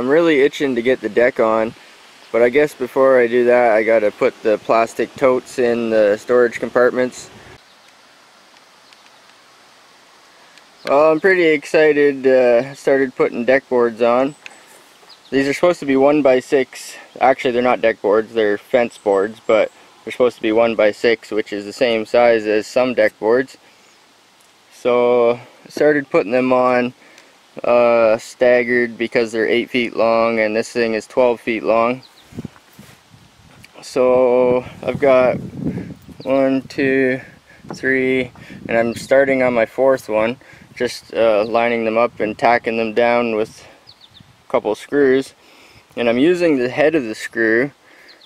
I'm really itching to get the deck on, but I guess before I do that I gotta put the plastic totes in the storage compartments. Well, I'm pretty excited. Started putting deck boards on. These are supposed to be 1x6. Actually, they're not deck boards, they're fence boards, but they're supposed to be 1x6, which is the same size as some deck boards. So I started putting them on staggered because they're 8 feet long and this thing is 12 feet long. So I've got 1, 2, 3, and I'm starting on my 4th one, just lining them up and tacking them down with a couple screws. And I'm using the head of the screw,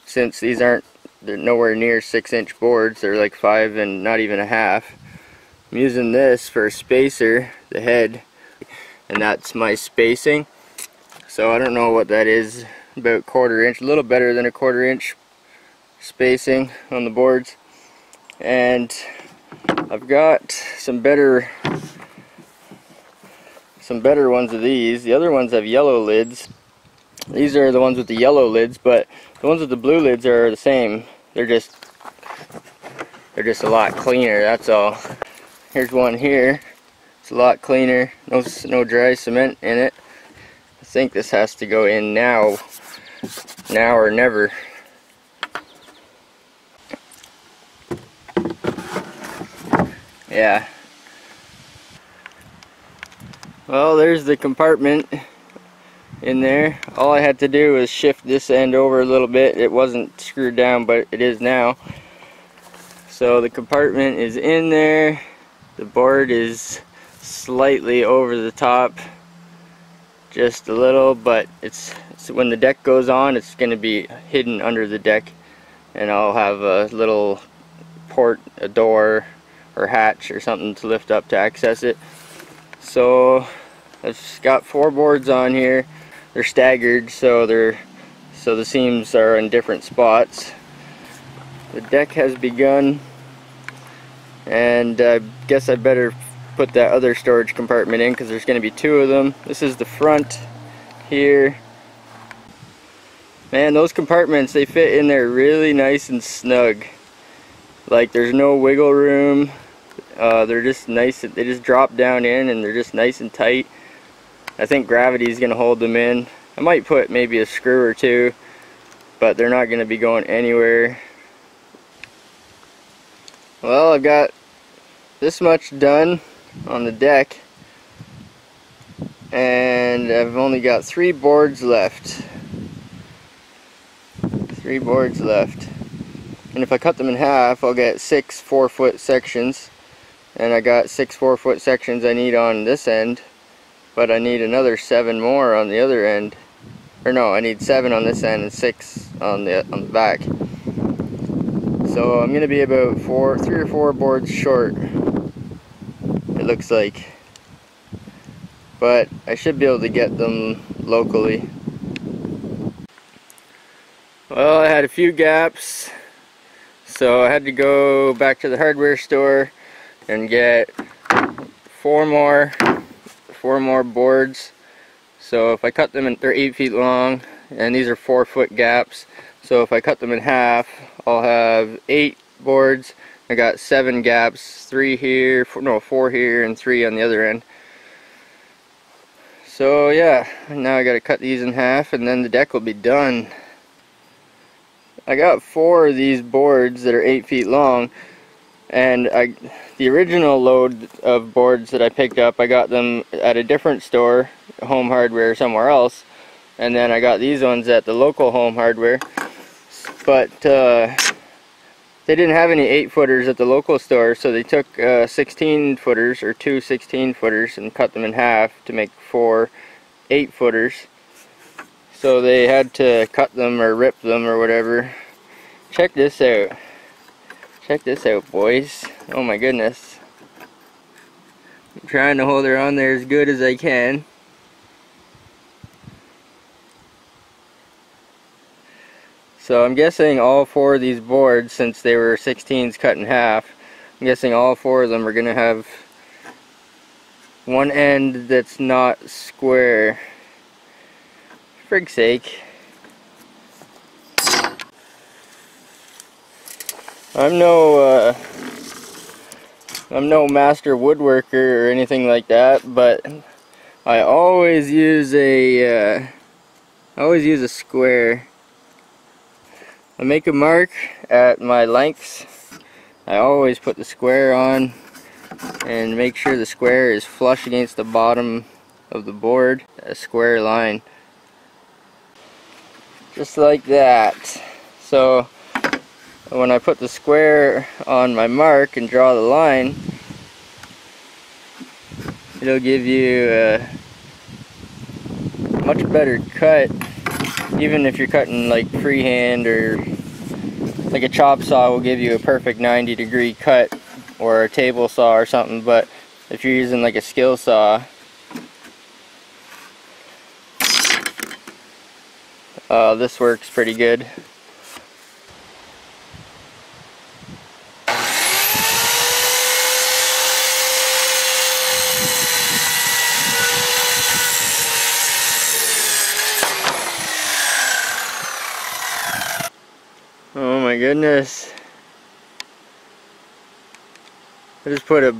since they're nowhere near 6-inch boards, they're like 5 and not even a half. I'm using this for a spacer, the head, and that's my spacing. So I don't know what that is, about 1/4 inch, a little better than a 1/4 inch spacing on the boards. And I've got some better ones of these. The other ones have yellow lids. These are the ones with the yellow lids, but the ones with the blue lids are the same. They're just a lot cleaner, that's all. Here's one here. It's a lot cleaner. No dry cement in it. I think this has to go in now or never. Yeah. Well, there's the compartment in there. All I had to do was shift this end over a little bit. It wasn't screwed down, but it is now. So the compartment is in there. The board is slightly over the top, just a little, but it's when the deck goes on, it's going to be hidden under the deck, and I'll have a little port, a door or hatch or something to lift up to access it. So I've got 4 boards on here. They're staggered, so the seams are in different spots. The deck has begun, and I guess I better put that other storage compartment in because there's going to be 2 of them. This is the front here. Man, those compartments, they fit in there really nice and snug. Like, there's no wiggle room. They're just nice. They just drop down in and they're just nice and tight. I think gravity is going to hold them in. I might put maybe a screw or 2, but they're not going to be going anywhere. Well, I've got this much done on the deck, and I've only got 3 boards left. 3 boards left. And if I cut them in half, I'll get 6 4-foot sections. And I got 6 4-foot sections I need on this end, but I need another 7 more on the other end. Or no, I need 7 on this end and 6 on the back. So I'm gonna be about 3 or 4 boards short, it looks like. But I should be able to get them locally. Well, I had a few gaps, so I had to go back to the hardware store and get 4 more boards. So if I cut them in, they're 8 feet long, and these are 4-foot gaps. So if I cut them in half, I'll have 8 boards. I got 7 gaps, 3 here, 4 here, and 3 on the other end. So yeah, now I gotta cut these in half, and then the deck will be done. I got 4 of these boards that are 8 feet long, and the original load of boards that I picked up, I got them at a different store, Home Hardware somewhere else, and then I got these ones at the local Home Hardware. But they didn't have any 8-footers at the local store, so they took 16-footers or 2 16-footers and cut them in half to make 4 8-footers. So they had to cut them or rip them or whatever. Check this out. Check this out, boys. Oh my goodness. I'm trying to hold her on there as good as I can. So I'm guessing all 4 of these boards, since they were 16s cut in half, I'm guessing all 4 of them are going to have one end that's not square frig's sake. I'm no master woodworker or anything like that, but I always use a square. I make a mark at my lengths. I always put the square on and make sure the square is flush against the bottom of the board, a square line. Just like that. So when I put the square on my mark and draw the line, it'll give you a much better cut, even if you're cutting like freehand, or like a chop saw will give you a perfect 90-degree cut, or a table saw or something. But if you're using like a skill saw, this works pretty good. Oh my goodness. I just put a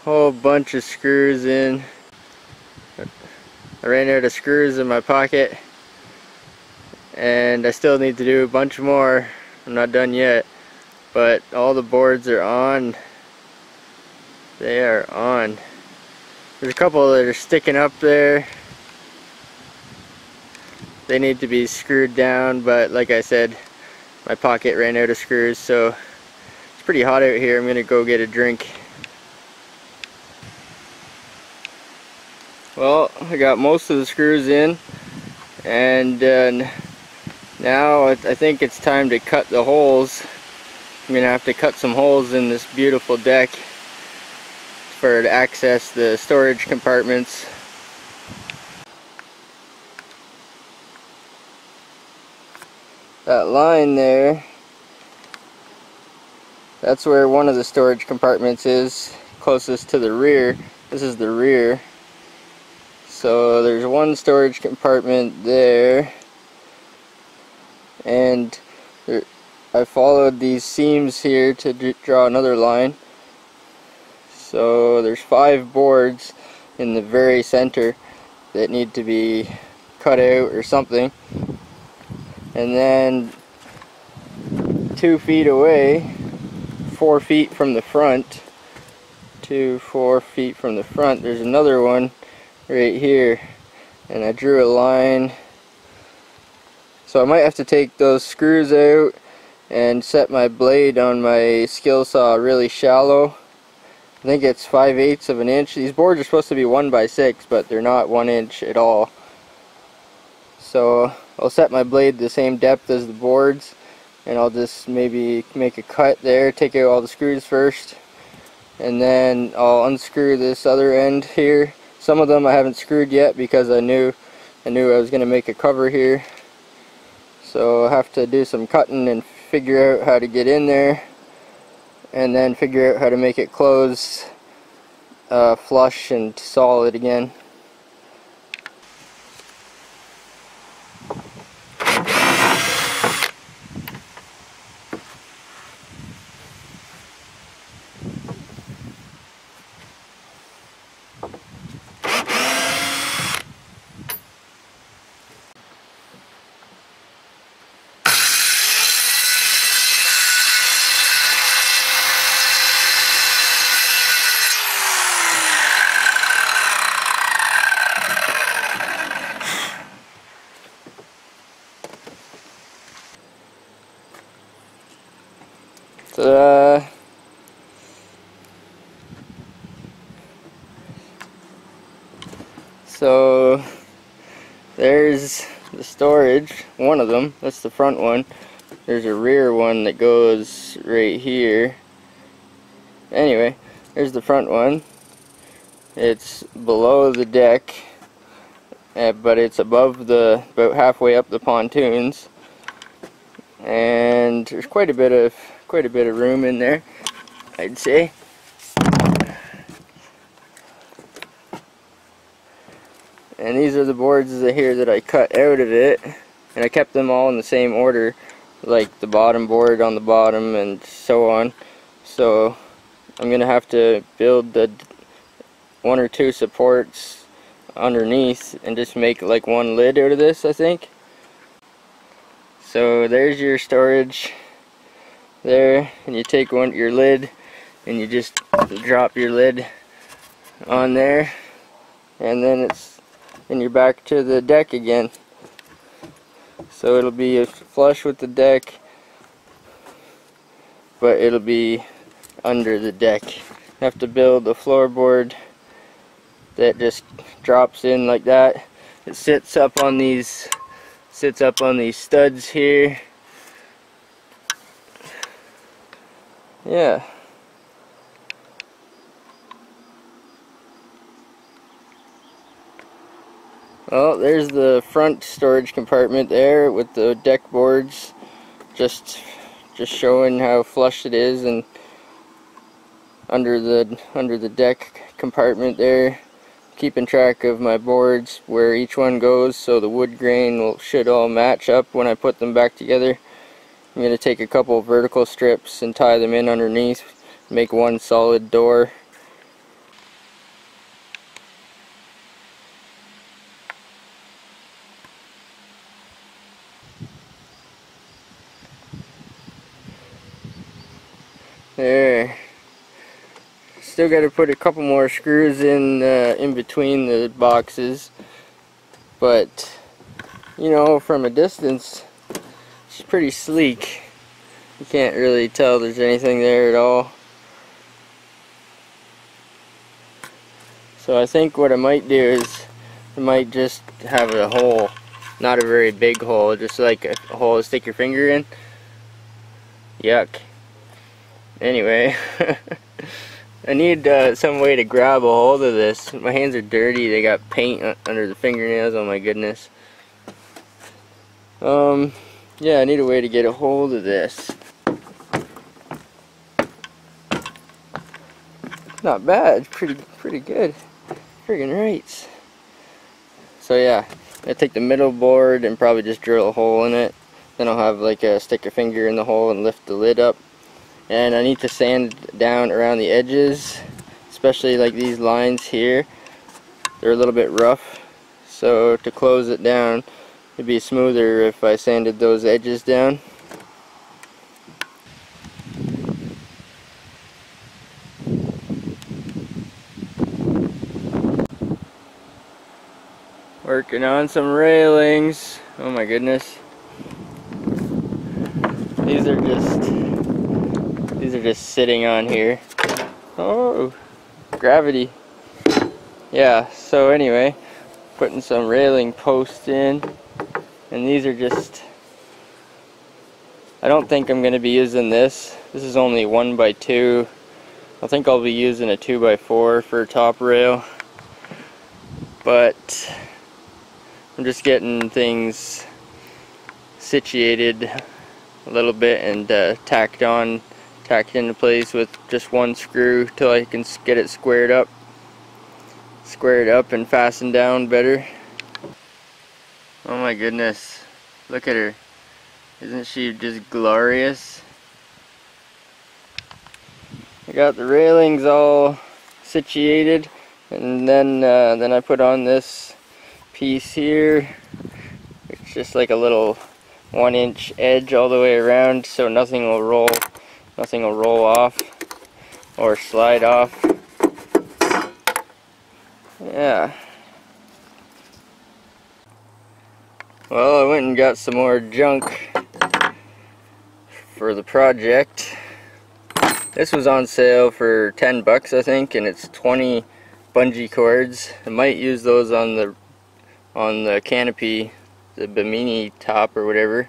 whole bunch of screws in. I ran out of screws in my pocket, and I still need to do a bunch more. I'm not done yet, but all the boards are on. They are on. There's a couple that are sticking up there. They need to be screwed down, but like I said, my pocket ran out of screws, so it's pretty hot out here. I'm gonna go get a drink. Well, I got most of the screws in, and now I think it's time to cut the holes. I'm gonna have to cut some holes in this beautiful deck to access the storage compartments. That line there, that's where one of the storage compartments is, closest to the rear. This is the rear. So there's one storage compartment there, and I followed these seams here to draw another line. So there's 5 boards in the very center that need to be cut out or something. And then 2 feet away, 4 feet from the front, 4 feet from the front, there's another one right here, and I drew a line. So I might have to take those screws out and set my blade on my skill saw really shallow. I think it's 5/8 of an inch. These boards are supposed to be 1x6, but they're not 1 inch at all. So I'll set my blade the same depth as the boards, and I'll just maybe make a cut there, take out all the screws first, and then I'll unscrew this other end here. Some of them I haven't screwed yet because I knew I was going to make a cover here. So I'll have to do some cutting and figure out how to get in there, and then figure out how to make it close flush and solid again. So there's the storage, one of them, that's the front one. There's a rear one that goes right here. Anyway, there's the front one. It's below the deck, but it's above about halfway up the pontoons, and there's quite a bit of room in there, I'd say. And And these are the boards here that I cut out of it, and I kept them all in the same order, like the bottom board on the bottom and so on. So I'm gonna have to build the 1 or 2 supports underneath and just make like one lid out of this, I think. So there's your storage there, and you take your lid and you just drop your lid on there, and then you're back to the deck again. So it'll be flush with the deck, but it'll be under the deck. You have to build a floorboard that just drops in like that. It sits up on these studs here. Yeah. Well, there's the front storage compartment there with the deck boards, just showing how flush it is, and under the deck compartment there, keeping track of my boards where each one goes, so the wood grain should all match up when I put them back together. I'm going to take a couple vertical strips and tie them in underneath, make one solid door. There. Still got to put a couple more screws in between the boxes, but you know, from a distance it's pretty sleek. You can't really tell there's anything there at all. So I think what I might do is I might just have a hole, not a very big hole, just like a hole to stick your finger in. Yuck. Anyway, I need some way to grab a hold of this. My hands are dirty, they got paint under the fingernails, oh my goodness. Yeah, I need a way to get a hold of this. Not bad, pretty good. Friggin' right. So yeah, I take the middle board and probably just drill a hole in it. Then I'll have like stick a finger in the hole and lift the lid up. And I need to sand down around the edges, especially like these lines here. They're a little bit rough, so to close it down it'd be smoother if I sanded those edges down. Working on some railings. Oh my goodness. These are just sitting on here. Oh, gravity. Yeah, so anyway, putting some railing posts in, and these are just, I don't think I'm going to be using this. This is only 1x2. I think I'll be using a 2x4 for top rail, but I'm just getting things situated a little bit and tacked into place with just one screw till I can get it squared up and fastened down better. Oh my goodness, look at her. Isn't she just glorious? I got the railings all situated, and then I put on this piece here. It's just like a little 1-inch edge all the way around, so nothing will roll off or slide off. Yeah. Well, I went and got some more junk for the project. This was on sale for 10 bucks, I think, and it's 20 bungee cords. I might use those on the canopy, the Bimini Top or whatever.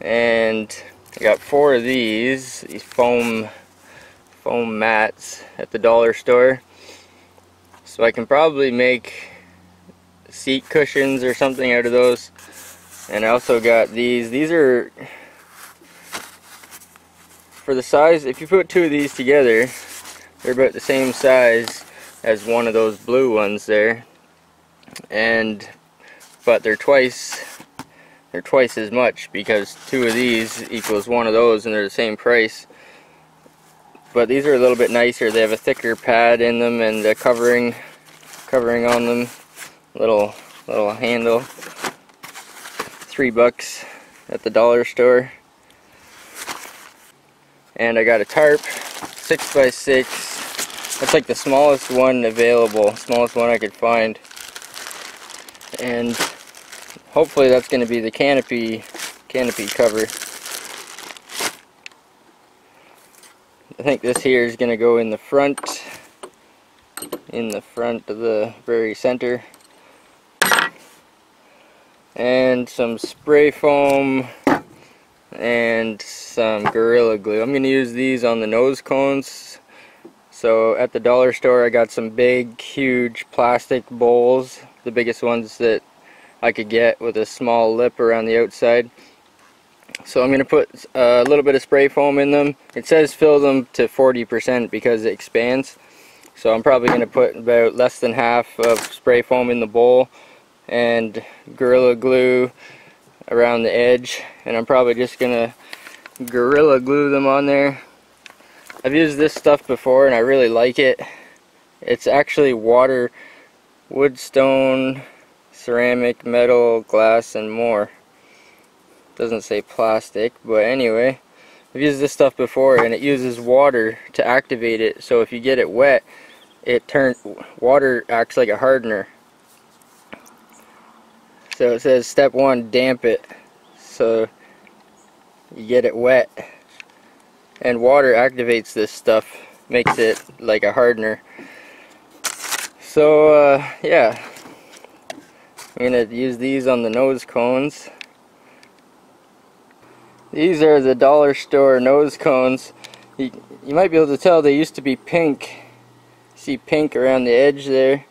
And I got 4 of these foam mats at the dollar store. So I can probably make seat cushions or something out of those. And I also got these. These are for the size. If you put 2 of these together, they're about the same size as one of those blue ones there. but they're twice as much, because 2 of these equals 1 of those, and they're the same price. But these are a little bit nicer. They have a thicker pad in them and a covering on them. Little handle. $3 at the dollar store. And I got a tarp, 6x6. That's like the smallest one available, smallest one I could find. And hopefully that's going to be the canopy cover. I think this here is going to go in the front of the very center. And some spray foam and some Gorilla Glue. I'm going to use these on the nose cones. So at the dollar store I got some big, huge plastic bowls, the biggest ones that I could get, with a small lip around the outside. So I'm going to put a little bit of spray foam in them. It says fill them to 40% because it expands. So I'm probably going to put about less than half of spray foam in the bowl and Gorilla Glue around the edge. And I'm probably just going to Gorilla Glue them on there. I've used this stuff before and I really like it. It's actually water, wood, stone, ceramic, metal, glass, and more. Doesn't say plastic, but anyway, I've used this stuff before and it uses water to activate it. So if you get it wet, water acts like a hardener. So it says step 1, damp it. So you get it wet, and water activates this stuff, makes it like a hardener. So yeah, I'm gonna use these on the nose cones. These are the dollar store nose cones. You might be able to tell they used to be pink. See pink around the edge there.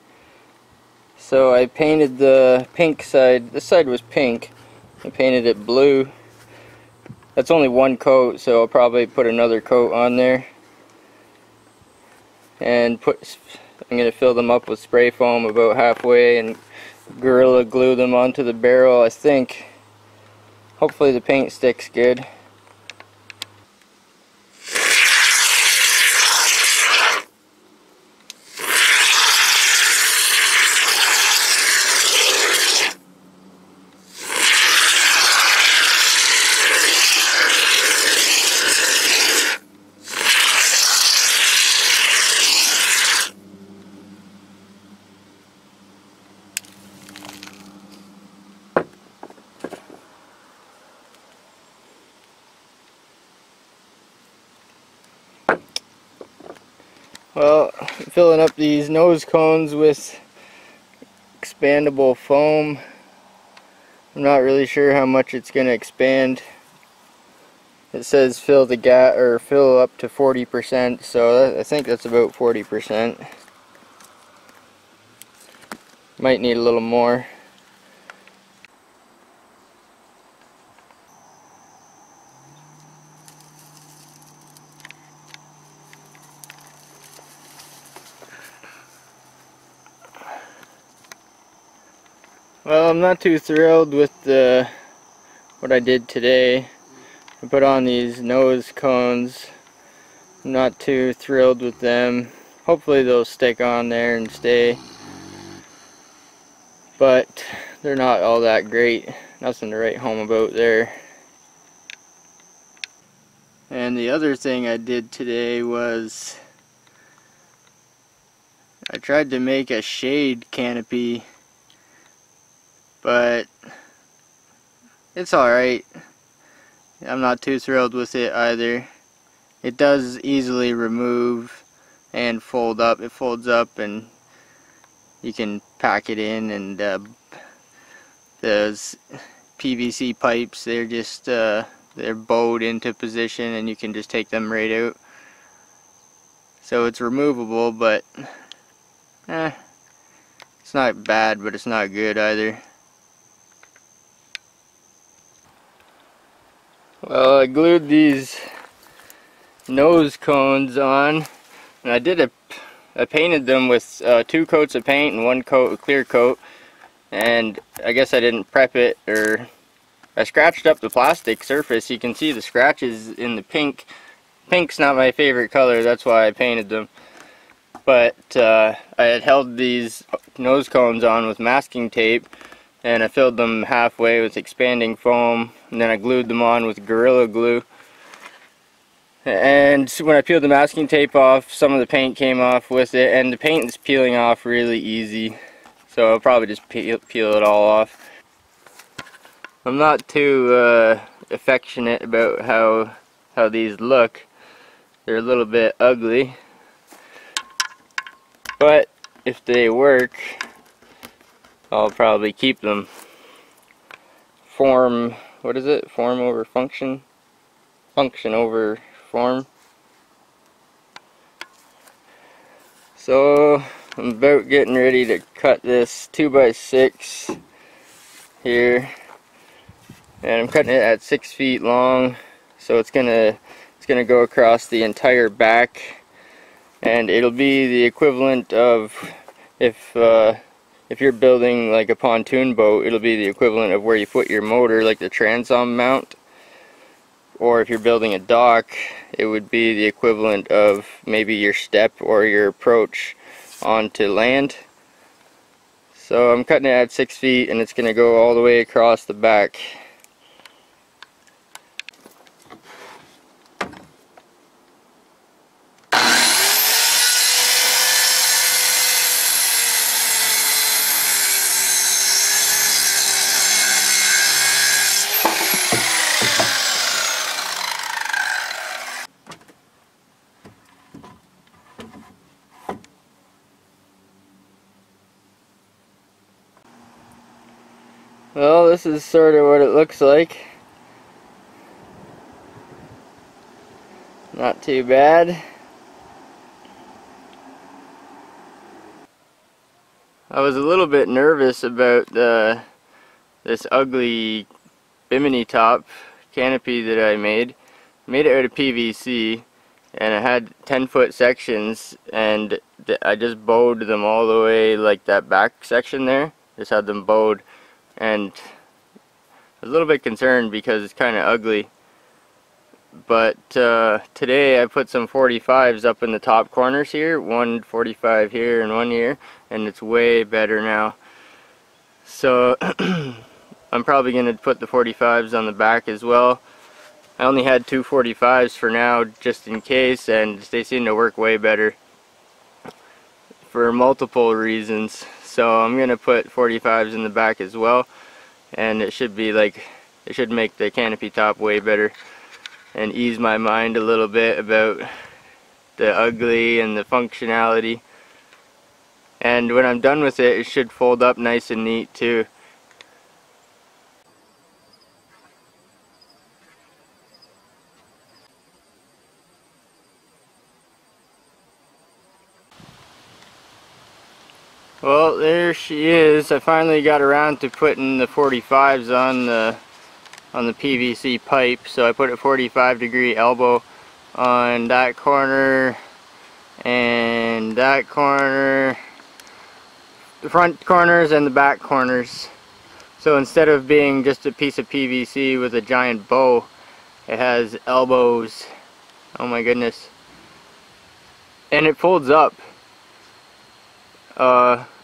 So I painted the pink side. This side was pink. I painted it blue. That's only 1 coat, so I'll probably put another coat on there. And I'm going to fill them up with spray foam about halfway and Gorilla Glue them onto the barrel, I think. Hopefully the paint sticks good. Well, I'm filling up these nose cones with expandable foam. I'm not really sure how much it's going to expand. It says fill up to 40%, so I think that's about 40%. Might need a little more. Well, I'm not too thrilled with what I did today. I put on these nose cones. I'm not too thrilled with them. Hopefully they'll stick on there and stay. But they're not all that great. Nothing to write home about there. And the other thing I did today was I tried to make a shade canopy, but it's alright. I'm not too thrilled with it either. It does easily remove and fold up. It folds up and you can pack it in, and those PVC pipes, they're just they're bowed into position and you can just take them right out. So it's removable, but it's not bad, but it's not good either. Well, I glued these nose cones on, and I painted them with 2 coats of paint and 1 coat of clear coat. and I guess I didn't prep it, or I scratched up the plastic surface. You can see the scratches in the pink. Pink's not my favorite color, that's why I painted them. But I had held these nose cones on with masking tape, and I filled them halfway with expanding foam, and then I glued them on with Gorilla Glue. And when I peeled the masking tape off, some of the paint came off with it, and the paint is peeling off really easy. So I'll probably just peel it all off. I'm not too affectionate about how these look. They're a little bit ugly. But if they work, I'll probably keep them. Form, what is it? Form over function? Function over form. So I'm about getting ready to cut this 2x6 here, and I'm cutting it at 6 feet long, so it's gonna go across the entire back, and it'll be the equivalent of, if you're building like a pontoon boat, it'll be the equivalent of where you put your motor, like the transom mount. Or if you're building a dock, it would be the equivalent of maybe your step or your approach onto land. So I'm cutting it at 6 feet, and it's going to go all the way across the back. Well, this is sort of what it looks like. Not too bad. I was a little bit nervous about this ugly Bimini Top Canopy that I made. I made it out of PVC, and it had 10-foot sections, and I just bowed them all the way, like that back section there. Just had them bowed, and I was a little bit concerned because it's kind of ugly. But today I put some 45s up in the top corners here, one 45 here and one here, and it's way better now. So I'm probably going to put the 45s on the back as well. I only had two 45s for now, just in case, and they seem to work way better for multiple reasons. So I'm going to put 45s in the back as well, and it should be like, it should make the canopy top way better and ease my mind a little bit about the ugly and the functionality. And when I'm done with it, it should fold up nice and neat too. Well, there she is. I finally got around to putting the 45s on the PVC pipe. So I put a 45-degree elbow on that corner and that corner, the front corners and the back corners. So instead of being just a piece of PVC with a giant bow, it has elbows. Oh my goodness. And it folds up.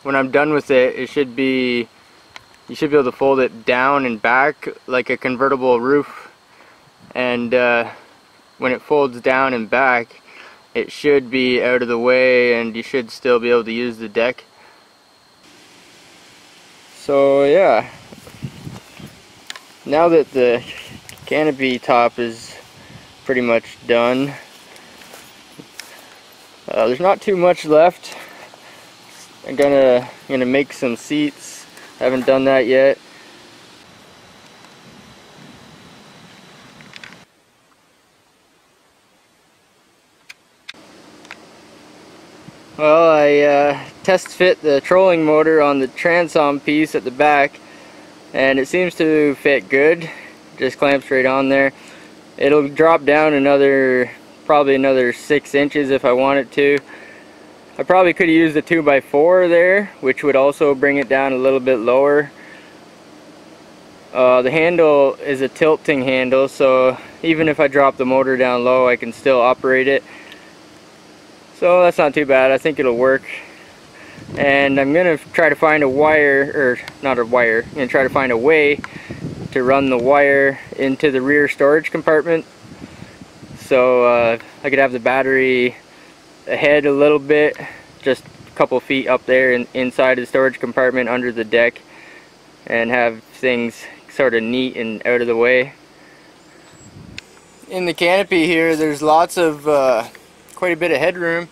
When I'm done with it, you should be able to fold it down and back like a convertible roof. And when it folds down and back, it should be out of the way, and you should still be able to use the deck. So yeah, now that the canopy top is pretty much done, there's not too much left. I'm gonna make some seats. I haven't done that yet. Well, I test fit the trolling motor on the transom piece at the back, and it seems to fit good. Just clamps right on there. It'll drop down probably another 6 inches if I want it to. I probably could have used a 2x4 there, which would also bring it down a little bit lower. The handle is a tilting handle, so even if I drop the motor down low, I can still operate it. So that's not too bad. I think it'll work. And I'm gonna try to find a wire, or not a wire, I'm gonna try to find a way to run the wire into the rear storage compartment, so I could have the battery ahead a little bit, just a couple feet up there inside the storage compartment under the deck, and have things sort of neat and out of the way. In the canopy here, there's lots of quite a bit of headroom.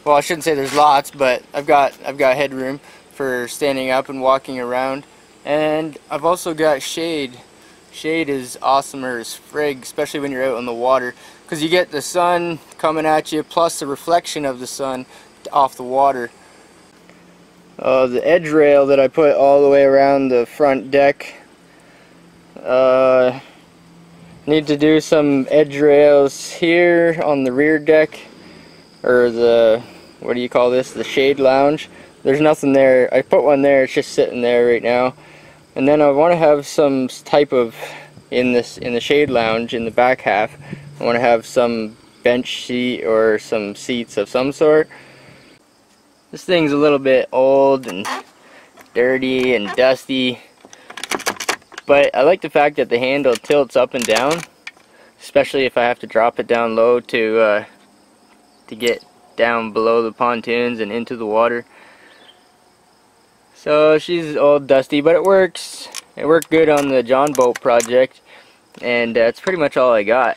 Well, I shouldn't say there's lots, but I've got headroom for standing up and walking around. And I've also got shade. Shade is awesomer as frig, especially when you're out on the water, because you get the sun coming at you plus the reflection of the sun off the water. The edge rail that I put all the way around the front deck. Need to do some edge rails here on the rear deck, or the, what do you call this, the shade lounge. There's nothing there. I put one there, it's just sitting there right now. And then I want to have some type of, in the shade lounge in the back half, I want to have some bench seat or some seats of some sort. This thing's a little bit old and dirty and dusty, but I like the fact that the handle tilts up and down, especially if I have to drop it down low to get down below the pontoons and into the water. So she's all dusty, but it works. It worked good on the John boat project, and that's pretty much all I got.